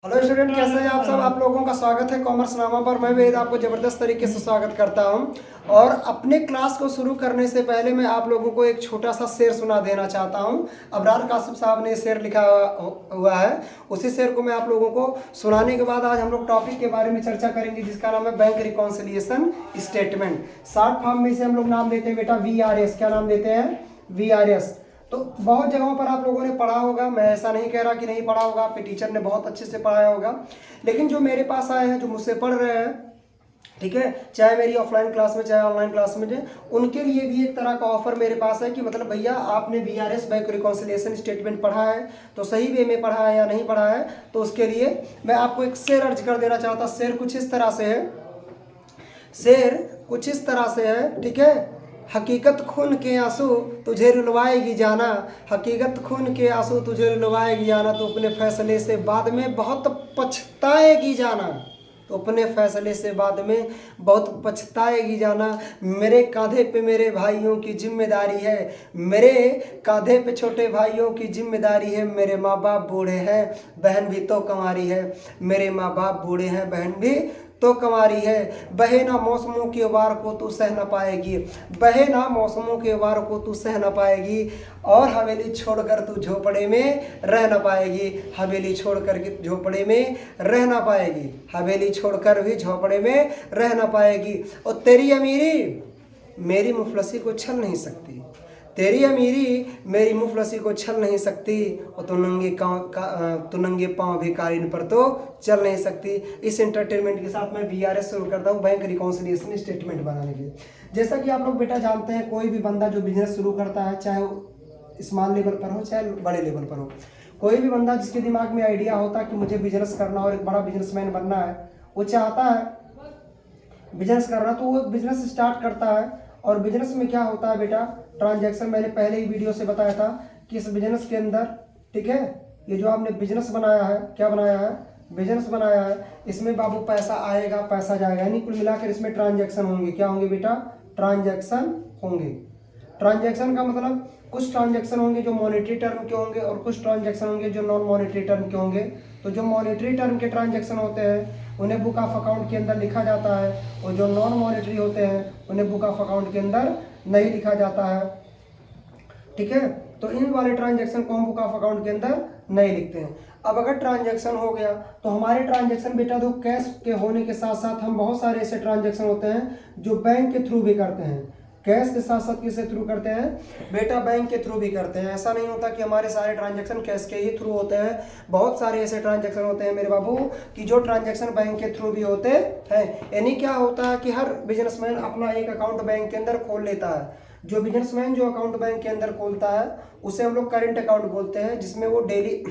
Hello student, कैसे हैं आप सब। आप लोगों का स्वागत है कॉमर्स नामा पर। मैं वेद आपको ज़बरदस्त तरीके से स्वागत करता हूं। और अपने क्लास को शुरू करने से पहले मैं आप लोगों को एक छोटा सा शेर सुना देना चाहता हूं। अबरार कासिम साहब ने शेर लिखा हुआ है, उसी शेर को मैं आप लोगों को सुनाने के बाद आज हम लोग टॉपिक के बारे में चर्चा करेंगे, जिसका नाम है bank reconciliation statement. Short form में इसे हम लोग नाम देते हैं बेटा VRS। क्या नाम देते हैं? VRS। तो बहुत जगहों पर आप लोगों ने पढ़ा होगा, मैं ऐसा नहीं कह रहा कि नहीं पढ़ा होगा, आपके टीचर ने बहुत अच्छे से पढ़ाया होगा। लेकिन जो मेरे पास आए हैं, जो मुझसे पढ़ रहे हैं, ठीक है, चाहे मेरी ऑफलाइन क्लास में चाहे ऑनलाइन क्लास में, उनके लिए भी एक तरह का ऑफर मेरे पास है कि मतलब भैया आपने VRS बैंक रिकॉन्सिलिएशन स्टेटमेंट पढ़ा है तो सही वे में पढ़ा है या नहीं पढ़ा है, तो उसके लिए मैं आपको एक शेर अर्ज कर देना चाहता। शेर कुछ इस तरह से है, शेर कुछ इस तरह से है, ठीक है। हकीकत खून के आंसू तुझे रुलवाएगी जाना, हकीकत खून के आंसू तुझे रुलवाएगी जाना, तो अपने फैसले से बाद में बहुत पछताएगी जाना, तो अपने फैसले से बाद में बहुत पछताएगी जाना। मेरे कांधे पे मेरे भाइयों की जिम्मेदारी है, मेरे कांधे पे छोटे भाइयों की जिम्मेदारी है। मेरे माँ बाप बूढ़े हैं, बहन भी तो कंवारी है, मेरे माँ बाप बूढ़े हैं, बहन भी तो कंवारी है। बहे ना मौसमों के वार को तू सह न पाएगी, बहे ना मौसमों के वार को तू सह न पाएगी, और हवेली छोड़कर तू झोपड़े में रह न पाएगी, हवेली छोड़कर के झोपड़े में रह न पाएगी, हवेली छोड़कर भी झोपड़े में रह न पाएगी। और तेरी अमीरी मेरी मुफलसी को छल नहीं सकती, तेरी अमीरी मेरी मुफलसी को छल नहीं सकती, और तू नंगे पाँव भिखारिन पर तो चल नहीं सकती। इस एंटरटेनमेंट के साथ मैं VRS शुरू करता हूँ, बैंक रिकॉन्सिलिएशन स्टेटमेंट बनाने के लिए। जैसा कि आप लोग बेटा जानते हैं, कोई भी बंदा जो बिजनेस शुरू करता है, चाहे वो स्मॉल लेवल पर हो चाहे बड़े लेवल पर हो, कोई भी बंदा जिसके दिमाग में आइडिया होता है कि मुझे बिजनेस करना और एक बड़ा बिजनेसमैन बनना है, वो चाहता है बिजनेस करना, तो वो बिजनेस स्टार्ट करता है। और बिजनेस में क्या होता है बेटा, ट्रांजैक्शन मैंने पहले ही वीडियो से बताया था कि इस बिजनेस के अंदर, ठीक है, ये जो आपने बिजनेस बनाया है, क्या बनाया है, बिजनेस बनाया है, इसमें बाबू पैसा आएगा पैसा जाएगा, यानी कुल मिलाकर इसमें ट्रांजैक्शन होंगे। क्या होंगे बेटा? ट्रांजैक्शन होंगे। ट्रांजैक्शन का मतलब कुछ ट्रांजैक्शन होंगे जो मॉनेटरी टर्म के होंगे और कुछ ट्रांजैक्शन होंगे जो नॉन मॉनेटरी टर्म के होंगे। तो जो मॉनेटरी टर्म के ट्रांजैक्शन होते हैं उन्हें बुक ऑफ अकाउंट के अंदर लिखा जाता है, और जो नॉन मॉनेटरी होते हैं उन्हें बुक ऑफ अकाउंट के अंदर नहीं लिखा जाता है, ठीक है। तो इन वाले ट्रांजैक्शन को हम बुक ऑफ अकाउंट के अंदर नहीं लिखते हैं। अब अगर ट्रांजैक्शन हो गया तो हमारे ट्रांजैक्शन बेटा तो कैश के होने के साथ साथ हम बहुत सारे ऐसे ट्रांजैक्शन होते हैं जो बैंक के थ्रू भी करते हैं। कैश के साथ साथ किसके थ्रू करते हैं बेटा? बैंक के थ्रू भी करते हैं। ऐसा नहीं होता कि हमारे सारे ट्रांजैक्शन कैश के ही थ्रू होते हैं, बहुत सारे ऐसे ट्रांजैक्शन होते हैं मेरे बाबू कि जो ट्रांजैक्शन बैंक के थ्रू भी होते हैं। यानी क्या होता है कि हर बिजनेसमैन अपना एक अकाउंट बैंक के अंदर खोल लेता है। जो बिजनेसमैन जो अकाउंट बैंक के अंदर खोलता है उसे हम लोग करेंट अकाउंट बोलते हैं, जिसमें वो डेली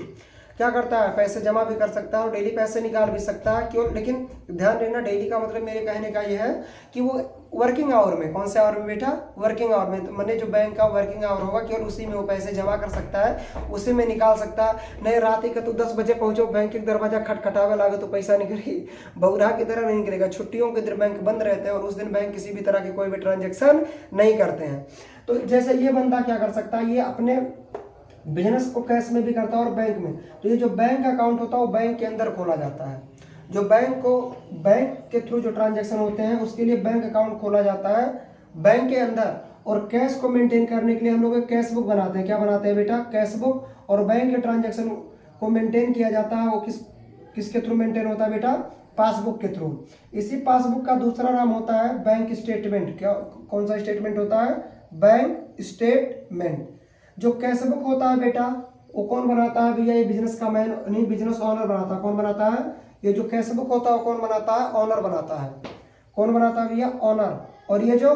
क्या करता है, पैसे जमा भी कर सकता है और डेली पैसे निकाल भी सकता है। क्यों? लेकिन ध्यान देना, डेली का मतलब मेरे कहने का ये है कि वो वर्किंग आवर में, कौन से आवर में बेटा? वर्किंग आवर में। तो मैंने जो बैंक का वर्किंग आवर होगा केवल उसी में वो पैसे जमा कर सकता है, उसी में निकाल सकता है। नहीं रात ही का तू 10 बजे पहुंचो, बैंक के दरवाजा खटखटावे लागे तो पैसा निकले, बौरा की तरह नहीं निकलेगा। छुट्टियों के दिन बैंक बंद रहते हैं और उस दिन बैंक किसी भी तरह की कोई भी ट्रांजेक्शन नहीं करते हैं। तो जैसे ये बंदा क्या कर सकता है, ये अपने बिजनेस को कैश में भी करता है और बैंक में। तो ये जो बैंक अकाउंट होता है वो बैंक के अंदर खोला जाता है। जो बैंक के थ्रू जो ट्रांजैक्शन होते हैं उसके लिए बैंक अकाउंट खोला जाता है बैंक के अंदर। और कैश को मेंटेन करने के लिए हम लोग एक कैश बुक बनाते हैं। क्या बनाते हैं बेटा? Cash book. और बैंक के ट्रांजैक्शन को मेंटेन किया जाता है, वो किसके थ्रू मेंटेन होता है बेटा? पासबुक के थ्रू। इसी पासबुक का दूसरा नाम होता है बैंक स्टेटमेंट। क्या, कौन सा स्टेटमेंट होता है? Bank statement. जो कैश बुक होता है बेटा वो कौन बनाता है भैया? ये बिजनेस का मैन नहीं, बिजनेस ओनर बनाता है। कौन बनाता है? ये जो कैश बुक होता है कौन बनाता है? ओनर बनाता है। कौन बनाता है भैया? ओनर। और ये जो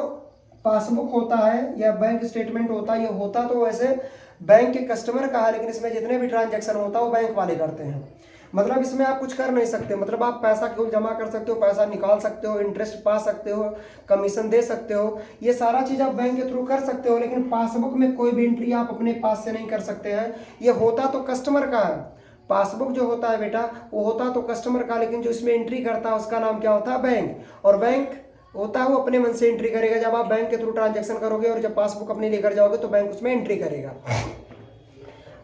पासबुक होता है या बैंक स्टेटमेंट होता है, ये होता तो वैसे बैंक के कस्टमर का है, लेकिन इसमें जितने भी ट्रांजैक्शन होता है वो बैंक वाले करते हैं। मतलब इसमें आप कुछ कर नहीं सकते। मतलब आप पैसा केवल जमा कर सकते हो, पैसा निकाल सकते हो, इंटरेस्ट पा सकते हो, कमीशन दे सकते हो, ये सारा चीज़ आप बैंक के थ्रू कर सकते हो। लेकिन पासबुक में कोई भी एंट्री आप अपने पास से नहीं कर सकते हैं। ये होता तो कस्टमर का है, पासबुक जो होता है बेटा वो होता तो कस्टमर का, लेकिन जो इसमें एंट्री करता है उसका नाम क्या होता है? बैंक। और बैंक होता है वो अपने मन से एंट्री करेगा जब आप बैंक के थ्रू ट्रांजैक्शन करोगे, और जब पासबुक अपनी लेकर जाओगे तो बैंक उसमें एंट्री करेगा।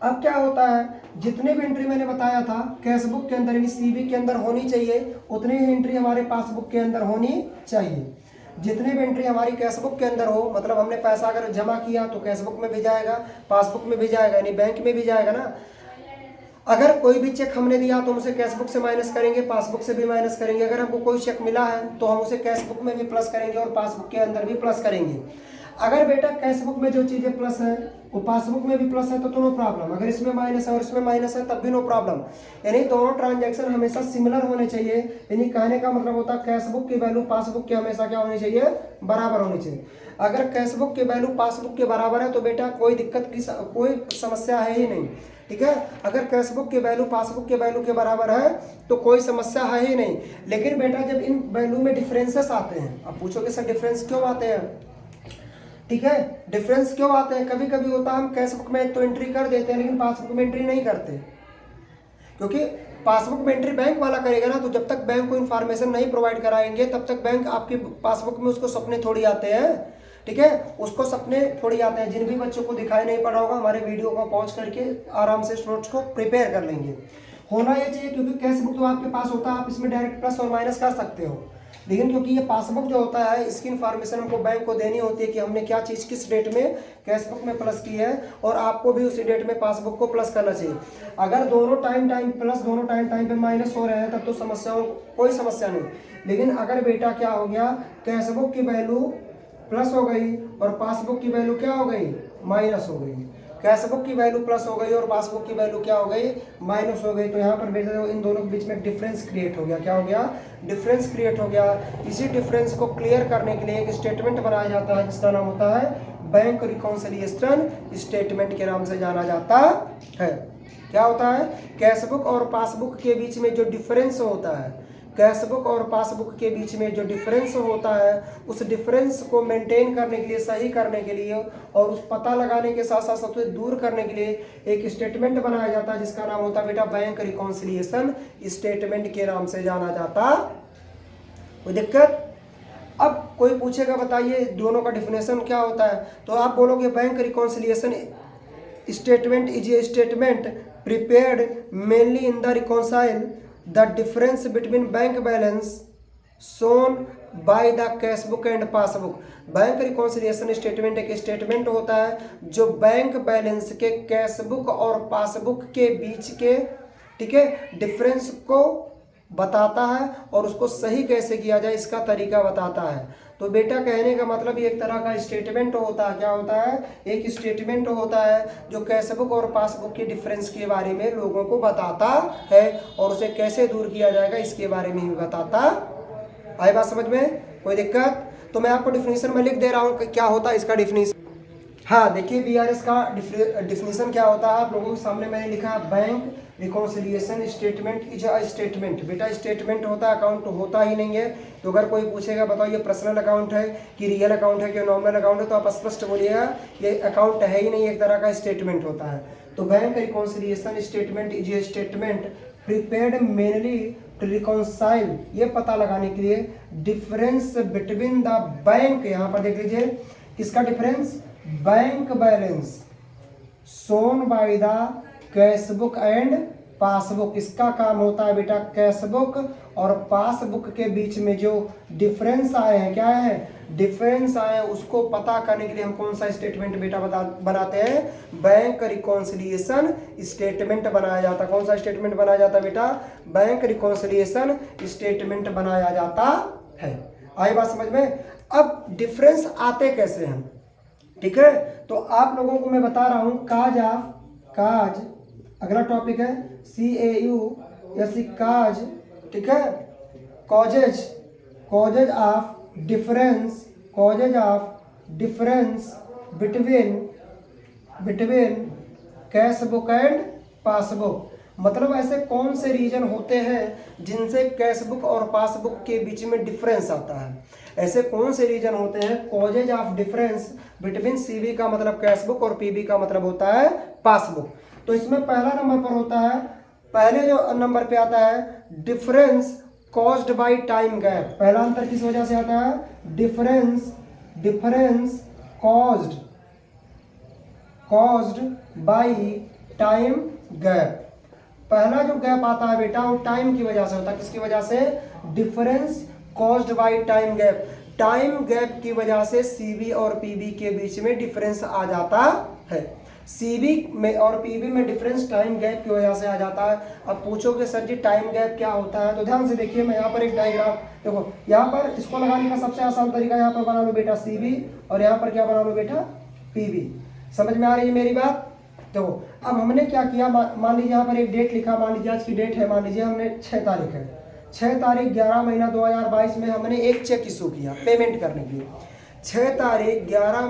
अब क्या होता है, जितने भी एंट्री मैंने बताया था कैशबुक के अंदर यानी सीबी के अंदर होनी चाहिए, उतनी ही एंट्री हमारे पासबुक के अंदर होनी चाहिए। जितनी भी एंट्री हमारी कैशबुक के अंदर हो, मतलब हमने पैसा अगर जमा किया तो कैशबुक में भी जाएगा, पासबुक में भी जाएगा, यानी बैंक में भी जाएगा ना। अगर कोई भी चेक हमने दिया तो उसे कैशबुक से माइनस करेंगे, पासबुक से भी माइनस करेंगे। अगर हमको कोई चेक मिला है तो हम उसे कैशबुक में भी प्लस करेंगे और पासबुक के अंदर भी प्लस करेंगे। अगर बेटा कैशबुक में जो चीज़ें प्लस है वो पासबुक में भी प्लस है तो नो प्रॉब्लम, अगर इसमें माइनस है और इसमें माइनस है तब भी नो प्रॉब्लम। यानी दोनों ट्रांजैक्शन हमेशा सिमिलर होने चाहिए। यानी कहने का मतलब होता है कैशबुक की वैल्यू पासबुक के हमेशा क्या होनी चाहिए, बराबर होनी चाहिए। अगर कैशबुक की वैल्यू पासबुक के बराबर है तो बेटा कोई दिक्कत की कोई समस्या है ही नहीं, ठीक है। अगर कैशबुक की वैल्यू पासबुक के वैल्यू के बराबर है तो कोई समस्या है ही नहीं। लेकिन बेटा जब इन वैल्यू में डिफरेंसेस आते हैं, अब पूछोगे सर डिफरेंस क्यों आते हैं, ठीक है, डिफरेंस क्यों आते हैं। कभी कभी होता है हम कैशबुक में तो एंट्री कर देते हैं लेकिन पासबुक में एंट्री नहीं करते, क्योंकि पासबुक में एंट्री बैंक वाला करेगा ना, तो जब तक बैंक को इन्फॉर्मेशन नहीं प्रोवाइड कराएंगे तब तक बैंक आपके पासबुक में उसको सपने थोड़ी आते हैं, ठीक है, उसको सपने थोड़ी आते हैं। जिन भी बच्चों को दिखाई नहीं पड़ रहा होगा हमारे वीडियो को पॉज करके आराम से नोट्स को प्रिपेयर कर लेंगे। होना ये चाहिए क्योंकि कैशबुक तो आपके पास होता है, आप इसमें डायरेक्ट प्लस और माइनस कर सकते हो, लेकिन क्योंकि ये पासबुक जो होता है इसकी इन्फॉर्मेशन हमको बैंक को देनी होती है कि हमने क्या चीज़ किस डेट में कैशबुक में प्लस की है, और आपको भी उसी डेट में पासबुक को प्लस करना चाहिए। अगर दोनों टाइम प्लस दोनों टाइम पे माइनस हो रहे हैं तब तो समस्याओं कोई समस्या नहीं। लेकिन अगर बेटा क्या हो गया, कैशबुक की वैल्यू प्लस हो गई और पासबुक की वैल्यू क्या हो गई, माइनस हो गई, कैशबुक की वैल्यू प्लस हो गई और पासबुक की वैल्यू क्या हो गई, माइनस हो गई, तो यहाँ पर बेटा इन दोनों के बीच में एक डिफरेंस क्रिएट हो गया। क्या हो गया, डिफरेंस क्रिएट हो गया। इसी डिफरेंस को क्लियर करने के लिए एक स्टेटमेंट बनाया जाता है जिसका नाम होता है बैंक रिकॉन्सिलिएशन स्टेटमेंट के नाम से जाना जाता है। क्या होता है, कैशबुक और पासबुक के बीच में जो डिफरेंस होता है, कैशबुक और पासबुक के बीच में जो डिफरेंस होता है उस डिफरेंस को मेंटेन करने के लिए, सही करने के लिए और उस पता लगाने के साथ साथ सबसे दूर करने के लिए एक स्टेटमेंट बनाया जाता है जिसका नाम होता है बेटा बैंक रिकॉन्सिलिएशन स्टेटमेंट के नाम से जाना जाता। कोई दिक्कत? अब कोई पूछेगा बताइए दोनों का डिफिनेशन क्या होता है, तो आप बोलोगे bank reconciliation statement is a statement prepared mainly in the reconcile the difference between bank balance shown by the cashbook and passbook। Bank reconciliation statement एक स्टेटमेंट होता है जो बैंक बैलेंस के कैशबुक और पासबुक के बीच के, ठीक है, डिफरेंस को बताता है और उसको सही कैसे किया जाए इसका तरीका बताता है। तो बेटा कहने का मतलब ये एक तरह का स्टेटमेंट होता है। क्या होता है, एक स्टेटमेंट होता है जो कैशबुक और पासबुक के डिफरेंस के बारे में लोगों को बताता है और उसे कैसे दूर किया जाएगा इसके बारे में भी बताता। आई बात समझ में? कोई दिक्कत? तो मैं आपको डिफिनीशन में लिख दे रहा हूँ क्या होता है इसका डिफिनीशन। हाँ देखिए बीआरएस का डिफिनीशन क्या होता है आप लोगों के सामने मैंने लिखा है, bank reconciliation statement is a statement. बेटा स्टेटमेंट होता है, अकाउंट होता ही नहीं है। तो अगर कोई पूछेगा बताओ ये पर्सनल अकाउंट है कि रियल अकाउंट है कि नॉमिनल अकाउंट है, तो आप स्पष्ट बोलिएगा ये अकाउंट है ही नहीं, एक तरह का स्टेटमेंट होता है। तो bank reconciliation statement is a statement prepared mainly to reconcile, ये पता लगाने के लिए डिफरेंस बिटवीन द बैंक, यहाँ पर देख लीजिए किसका difference, bank balance shown by the cashbook and passbook. इसका काम होता है बेटा कैशबुक और पासबुक के बीच में जो डिफरेंस आए हैं, क्या है, डिफरेंस आए हैं उसको पता करने के लिए हम कौन सा स्टेटमेंट बेटा बनाते हैं, बैंक रिकॉन्सिलिएशन स्टेटमेंट बनाया जाता है। कौन सा स्टेटमेंट बनाया जाता है बेटा, बैंक रिकॉन्सिलिएशन स्टेटमेंट बनाया जाता है। आई बात समझ में? अब डिफरेंस आते कैसे हैं, ठीक है, तो आप लोगों को मैं बता रहा हूं काज, अगला टॉपिक है CAUS काज, ठीक है, causes of difference between cashbook and passbook. मतलब ऐसे कौन से रीजन होते हैं जिनसे कैशबुक और पासबुक के बीच में डिफरेंस आता है, ऐसे कौन से रीजन होते हैं, causes of difference between CB का मतलब कैशबुक और PB का मतलब होता है पासबुक। तो इसमें पहला नंबर पर होता है, पहले जो नंबर पे आता है difference caused by time gap. पहला अंतर किस वजह से आता है, difference caused by time gap. पहला जो गैप आता है बेटा वो टाइम की वजह से होता है। किसकी वजह से? Difference caused by time gap. Time gap की वजह से सीबी और पीबी के बीच में डिफरेंस आ जाता है। सीबी में और पीबी में डिफरेंस टाइम गैप की वजह से आ जाता है। अब पूछोगे सर जी टाइम गैप क्या होता है, तो ध्यान से देखिए, मैं यहाँ पर एक डायग्राम, देखो यहाँ पर इसको लगाने का सबसे आसान तरीका, यहाँ पर बना लो बेटा सीबी और यहाँ पर क्या बना लो बेटा पीबी। समझ में आ रही है मेरी बात? देखो अब हमने क्या किया, मान लीजिए यहाँ पर एक डेट लिखा, मान लीजिए आज की डेट है, मान लीजिए हमने 6 तारीख है, 6 तारीख 11 महीना 2022 में हमने एक चेक इशू किया पेमेंट करने के लिए। 6 तारीख 11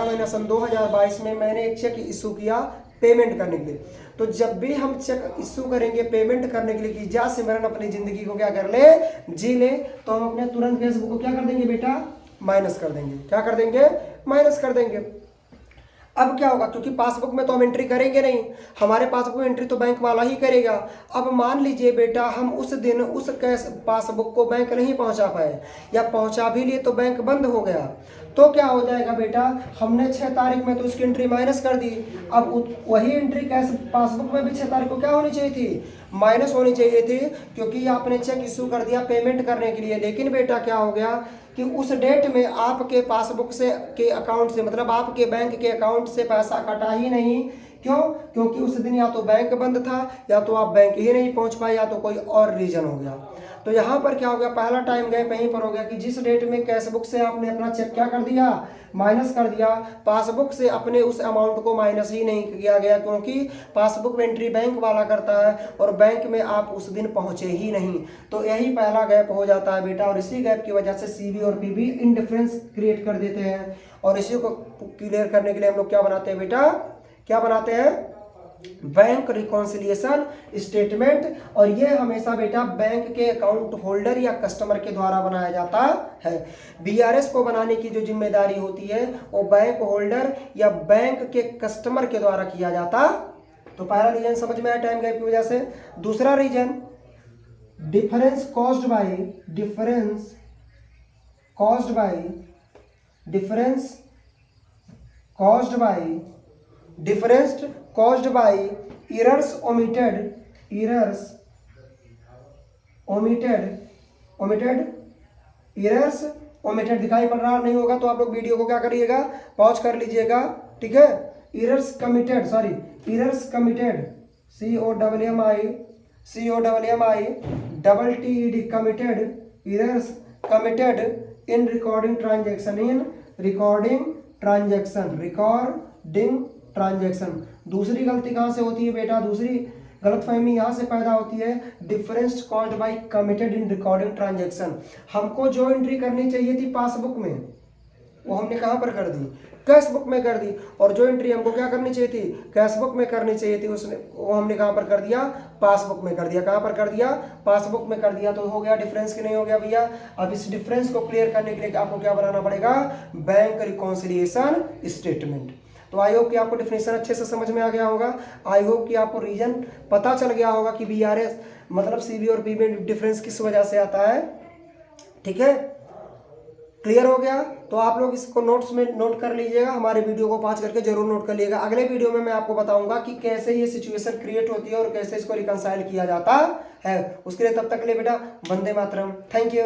महीना सन 2022 में मैंने एक चेक इशू किया पेमेंट करने के लिए। तो जब भी हम चेक इशू करेंगे पेमेंट करने के लिए कि जा सिमरन अपनी जिंदगी को क्या कर ले, जी ले, तो हम अपने तुरंत फेसबुक को क्या कर देंगे बेटा, माइनस कर देंगे। क्या कर देंगे? माइनस कर देंगे। अब क्या होगा, क्योंकि पासबुक में तो हम एंट्री करेंगे नहीं, हमारे पासबुक में एंट्री तो बैंक वाला ही करेगा। अब मान लीजिए बेटा हम उस दिन उस कैश पासबुक को बैंक नहीं पहुंचा पाए, या पहुंचा भी लिए तो बैंक बंद हो गया, तो क्या हो जाएगा बेटा, हमने 6 तारीख में तो उसकी एंट्री माइनस कर दी। अब वही एंट्री कैश पासबुक में भी 6 तारीख को क्या होनी चाहिए थी, माइनस होनी चाहिए थी, क्योंकि आपने चेक इशू कर दिया पेमेंट करने के लिए। लेकिन बेटा क्या हो गया कि उस डेट में आपके पासबुक से के अकाउंट से, मतलब आपके बैंक के अकाउंट से पैसा कटा ही नहीं। क्यों? क्योंकि उस दिन या तो बैंक बंद था, या तो आप बैंक ही नहीं पहुंच पाए, या तो कोई और रीजन हो गया। तो यहाँ पर क्या हो गया, पहला टाइम गैप यहीं पर हो गया कि जिस डेट में कैशबुक से आपने अपना चेक क्या कर दिया, माइनस कर दिया, पासबुक से अपने उस अमाउंट को माइनस ही नहीं किया गया, क्योंकि पासबुक में एंट्री बैंक वाला करता है और बैंक में आप उस दिन पहुंचे ही नहीं। तो यही पहला गैप हो जाता है बेटा, और इसी गैप की वजह से सीबी और पीबी इंडिफरेंस क्रिएट कर देते हैं। और इसी को क्लियर करने के लिए हम लोग क्या बनाते हैं बेटा, क्या बनाते हैं, बैंक रिकॉन्सिलिएशन स्टेटमेंट। और ये हमेशा बेटा बैंक के अकाउंट होल्डर या कस्टमर के द्वारा बनाया जाता है। बीआरएस को बनाने की जो जिम्मेदारी होती है वो बैंक होल्डर या बैंक के कस्टमर के द्वारा किया जाता। तो पहला रीजन समझ में आया टाइम गैप की वजह से। दूसरा reason difference caused by difference caused by errors omitted दिखाई पड़ रहा नहीं होगा तो आप लोग वीडियो को क्या करिएगा, पॉज कर लीजिएगा, ठीक है। errors committed errors committed in recording transaction. दूसरी गलती कहाँ से होती है बेटा, दूसरी गलतफहमी यहाँ से पैदा होती है, difference called by committed in recording transaction. हमको जो एंट्री करनी चाहिए थी पासबुक में वो हमने कहाँ पर कर दी, कैशबुक में कर दी, और जो एंट्री हमको क्या करनी चाहिए थी, कैशबुक में करनी चाहिए थी, उसने वो हमने कहाँ पर कर दिया, पासबुक में कर दिया। कहाँ पर कर दिया, पासबुक में कर दिया। तो हो गया डिफरेंस कि नहीं हो गया भैया। अब इस डिफरेंस को क्लियर करने के लिए आपको क्या बनाना पड़ेगा, बैंक रिकॉन्सिलिएशन स्टेटमेंट। तो आई होप कि आपको डिफिनेशन अच्छे से समझ में आ गया होगा। आई होप कि आपको रीजन पता चल गया होगा कि बीआरएस मतलब सीबी और पी में डिफरेंस किस वजह से आता है, ठीक है। क्लियर हो गया? तो आप लोग इसको नोट्स में नोट कर लीजिएगा, हमारे वीडियो को पॉज करके जरूर नोट कर लीजिएगा। अगले वीडियो में मैं आपको बताऊंगा कि कैसे ये सिचुएशन क्रिएट होती है और कैसे इसको रिकंसाइल किया जाता है। उसके लिए तब तक के लिए बेटा वंदे मातरम, थैंक यू।